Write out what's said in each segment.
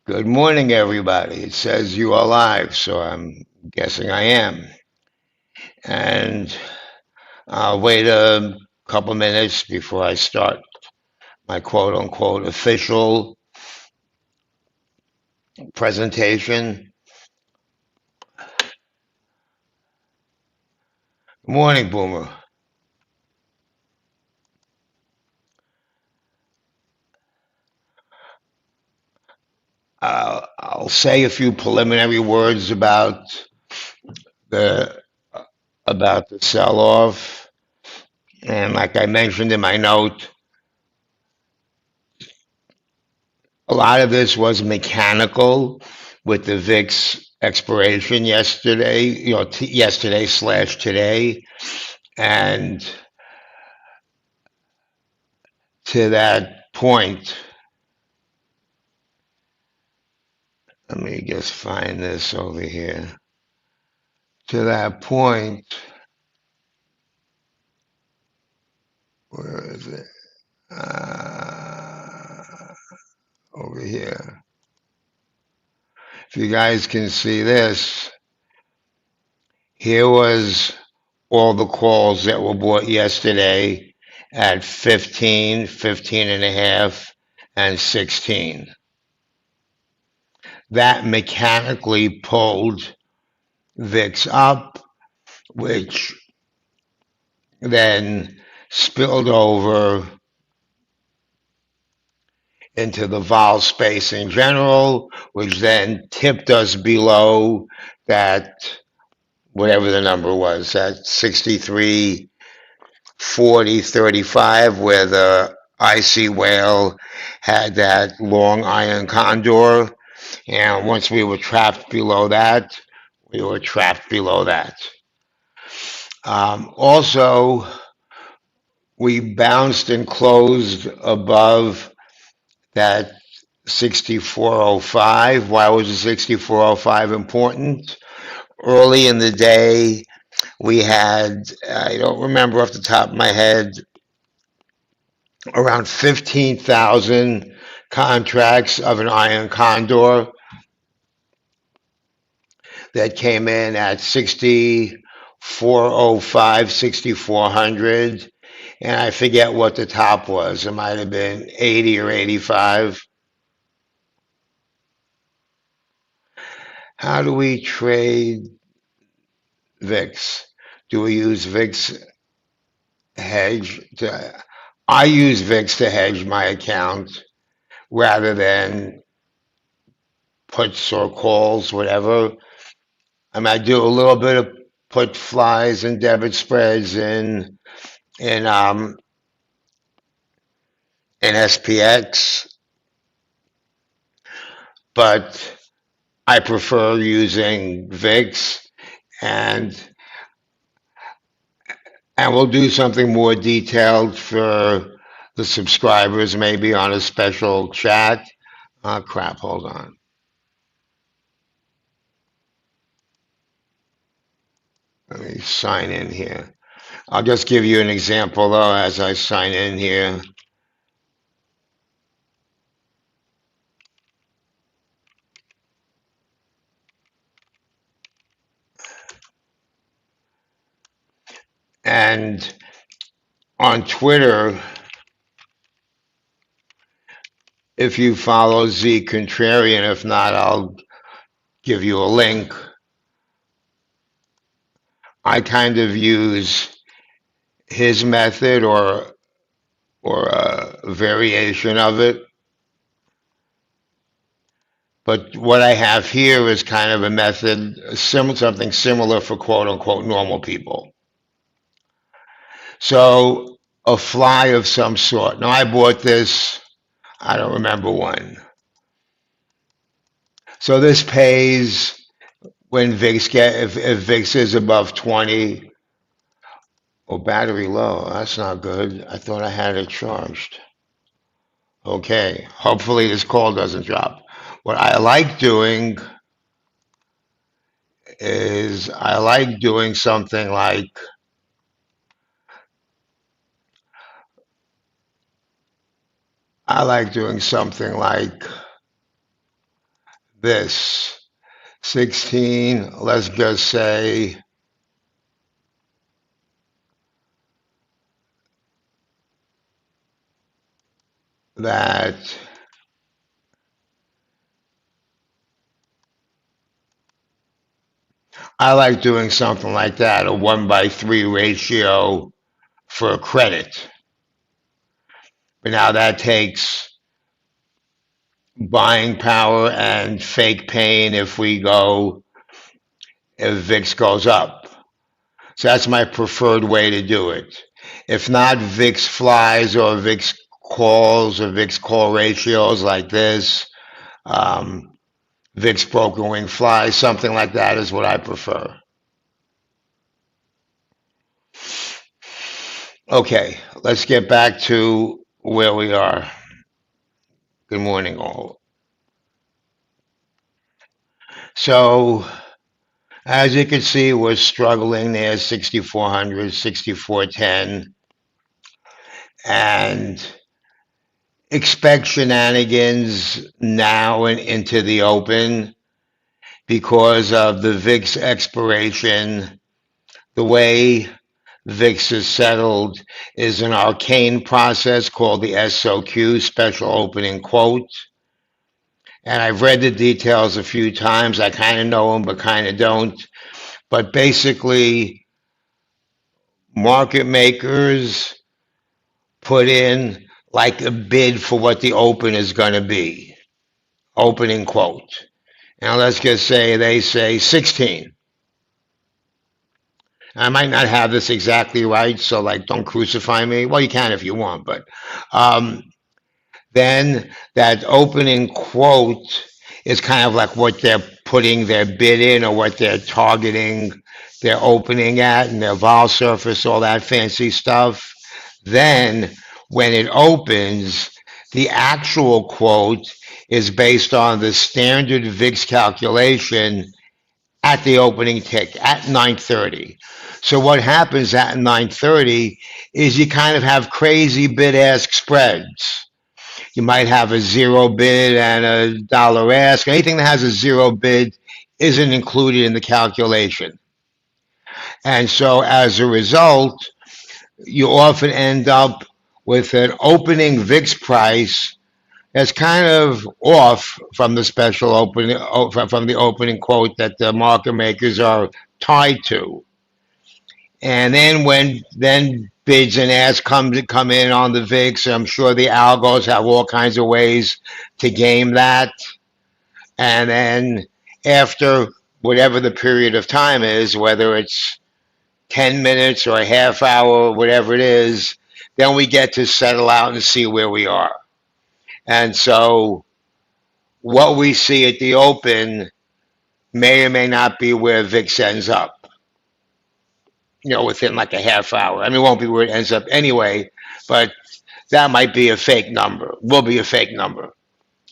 Good morning, everybody. It says you are live, so I'm guessing I am. And I'll wait a couple minutes before I start my quote unquote official presentation. Good morning, Boomer. I'll say a few preliminary words the about the sell-off. And like I mentioned in my note, a lot of this was mechanical with the VIX expiration yesterday, yesterday slash today. And to that point, let me just find this over here. To that point, where is it? Over here. If you guys can see this, here was all the calls that were bought yesterday at 15, 15 and a half, and 16. That mechanically pulled VIX up, which then spilled over into the vol space in general, which then tipped us below that, whatever the number was, that 63, 40, 35, where the icy whale had that long iron condor. And once we were trapped below that, we were trapped below that. Also, we bounced and closed above that 6405. Why was the 6405 important? Early in the day, we had, I don't remember off the top of my head, around 15,000 contracts of an iron condor that came in at 6405, 6400. And I forget what the top was. It might have been 80 or 85. How do we trade VIX? Do we use VIX hedge? I use VIX to hedge my account rather than puts or calls, whatever. I do a little bit of put flies and debit spreads in in SPX, but I prefer using VIX, and and we'll do something more detailed for the subscribers, maybe on a special chat. Crap, hold on. Let me sign in here. I'll just give you an example though as I sign in here. And on Twitter, if you follow Z Contrarian, if not, I'll give you a link. I kind of use his method or a variation of it. But what I have here is kind of a method, something similar for quote unquote normal people. So a fly of some sort. Now I bought this, I don't remember when. So this pays when if VIX is above 20. Oh, battery low. That's not good. I thought I had it charged. Okay. Hopefully this call doesn't drop. What I like doing is I like doing something like I like doing something like this 16, let's just say that I like doing something like that, a 1/3 ratio for a credit. But now that takes buying power and fake pain if VIX goes up. So that's my preferred way to do it. If not VIX flies or VIX calls or VIX call ratios like this, VIX broken wing flies, something like that is what I prefer. Okay, let's get back to where we are. Good morning, all. So, as you can see, we're struggling there, 6,400, 6,410, and expect shenanigans now and into the open because of the VIX expiration. The way VIX is settled is an arcane process called the SOQ, Special Opening Quote. And I've read the details a few times. I kind of know them, but kind of don't. But basically, market makers put in like a bid for what the open is going to be. Opening quote. Now let's just say they say 16. I might not have this exactly right, so like don't crucify me. Well, you can if you want, but then that opening quote is kind of like what they're putting their bid in or what they're targeting their opening at and their vol surface, all that fancy stuff. Then when it opens, the actual quote is based on the standard VIX calculation at the opening tick at 9:30. So what happens at 9:30 is you kind of have crazy bid-ask spreads. You might have a zero bid and a dollar ask. Anything that has a zero bid isn't included in the calculation. And so as a result, you often end up with an opening VIX price that's kind of off from the special opening, from the opening quote that the market makers are tied to. And then when bids and asks come in on the VIX, I'm sure the algos have all kinds of ways to game that. And then after whatever the period of time is, whether it's 10 minutes or a half hour, whatever it is, then we get to settle out and see where we are. And so what we see at the open may or may not be where VIX ends up, within like a half hour. I mean, it won't be where it ends up anyway, but that might be a fake number, will be a fake number.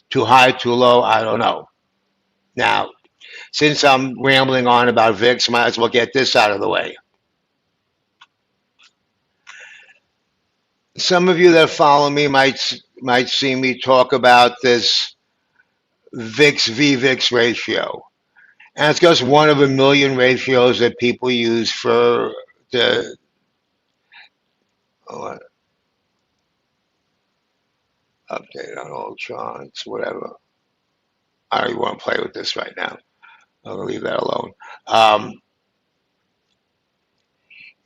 Too high, too low, I don't know. Now, since I'm rambling on about VIX, I might as well get this out of the way. Some of you that follow me might see me talk about this VIX VVIX ratio. And it's just one of a million ratios that people use for the update on all charts, whatever. I don't even want to play with this right now. I'm going to leave that alone.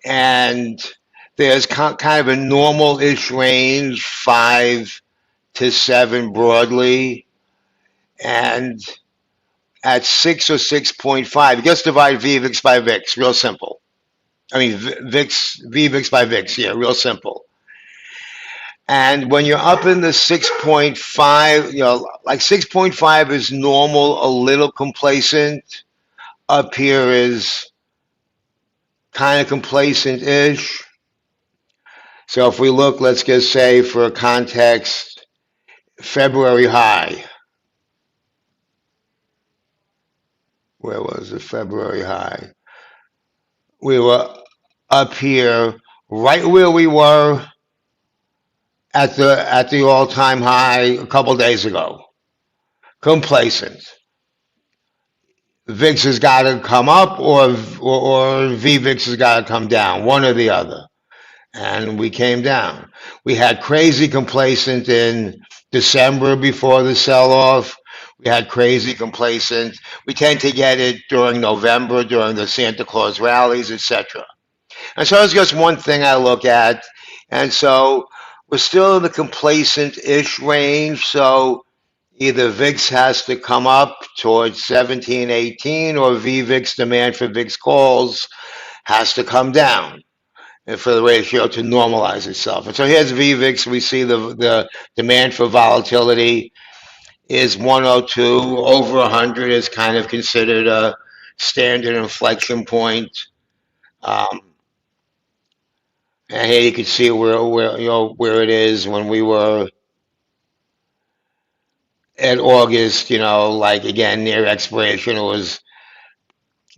And there's kind of a normal-ish range, 5 to 7 broadly. And at 6 or 6.5, you just divide VVIX by VIX, real simple. I mean, VVIX by VIX, yeah, real simple. And when you're up in the 6.5, like 6.5 is normal, a little complacent. Up here is kind of complacent-ish. So if we look, let's just say for context, February high. Where was the February high? We were up here, right where we were at the all-time high a couple days ago. Complacent. VIX has got to come up or VVIX has got to come down, one or the other. And we came down. We had crazy complacent in December before the sell-off. We had crazy complacent. We tend to get it during November, during the Santa Claus rallies, etc. And so it's just one thing I look at. And so we're still in the complacent-ish range. So either VIX has to come up towards 17, 18, or VVIX demand for VIX calls has to come down for the ratio to normalize itself. And so here's VVIX. We see the demand for volatility is 102. Over 100 is kind of considered a standard inflection point. And here you can see where it is when we were at August, like again near expiration, it was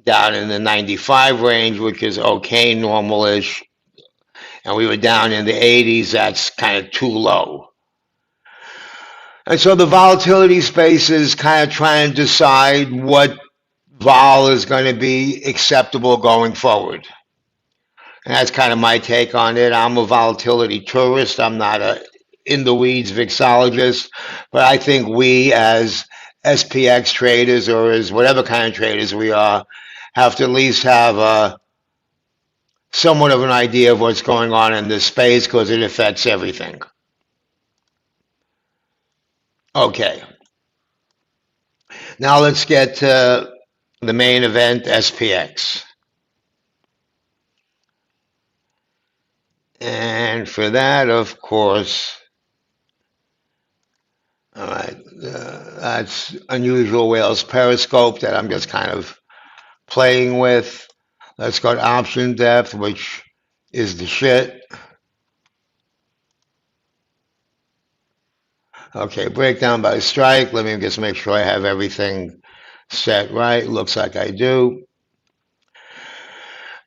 down in the 95 range, which is okay, normal-ish. And we were down in the 80s, that's kind of too low. And so the volatility space is kind of trying to decide what vol is going to be acceptable going forward. And that's kind of my take on it. I'm a volatility tourist. I'm not a in the weeds vixologist, but I think we as SPX traders or as whatever kind of traders we are have to at least have a somewhat of an idea of what's going on in this space because it affects everything. Okay. Now let's get to the main event, SPX. And for that, of course, all right, that's Unusual Whales Periscope that I'm just kind of playing with. Let's go to option depth, which is the shit. Okay, breakdown by strike. Let me just make sure I have everything set right. Looks like I do.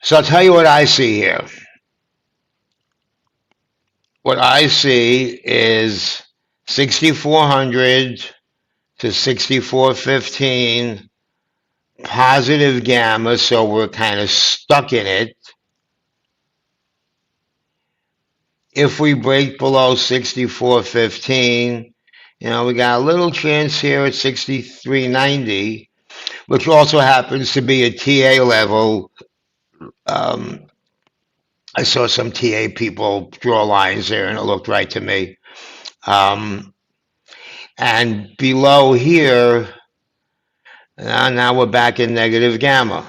So I'll tell you what I see here. What I see is 6,400 to 6,415 positive gamma, so we're kind of stuck in it. If we break below 6,415, we got a little chance here at 6,390, which also happens to be a TA level. I saw some TA people draw lines there, and it looked right to me. And below here, now we're back in negative gamma.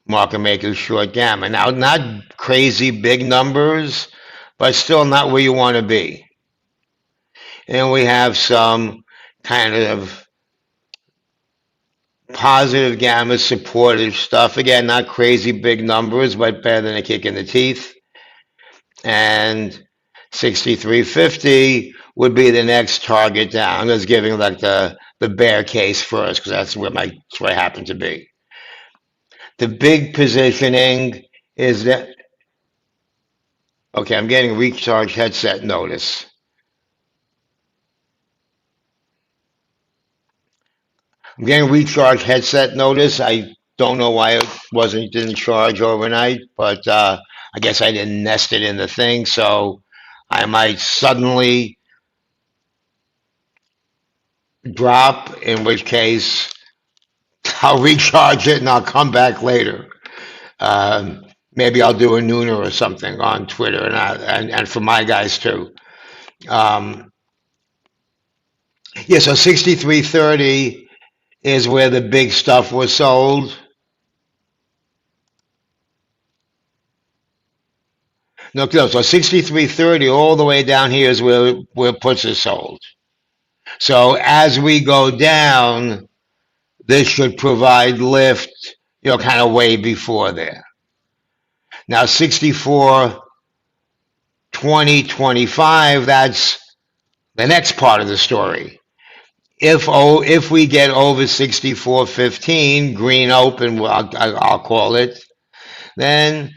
Market makers short gamma. Now, not crazy big numbers, but still not where you want to be. And we have some kind of positive gamma supportive stuff. Again, not crazy big numbers, but better than a kick in the teeth. And 6,350 would be the next target down. I'm just giving like the bear case first because that's where I happen to be. The big positioning is that, okay, I'm getting recharge headset notice. I'm getting recharge headset notice. I don't know why it didn't charge overnight, but I guess I didn't nest it in the thing, so I might suddenly drop, in which case I'll recharge it and I'll come back later. Maybe I'll do a nooner or something on Twitter and for my guys too. Yeah, so 6,330 is where the big stuff was sold. No, so 6,330 all the way down here is where puts are sold. So as we go down, this should provide lift, kind of way before there. Now 64, 20, 25, that's the next part of the story. If we get over 64.15, green open, I'll call it, then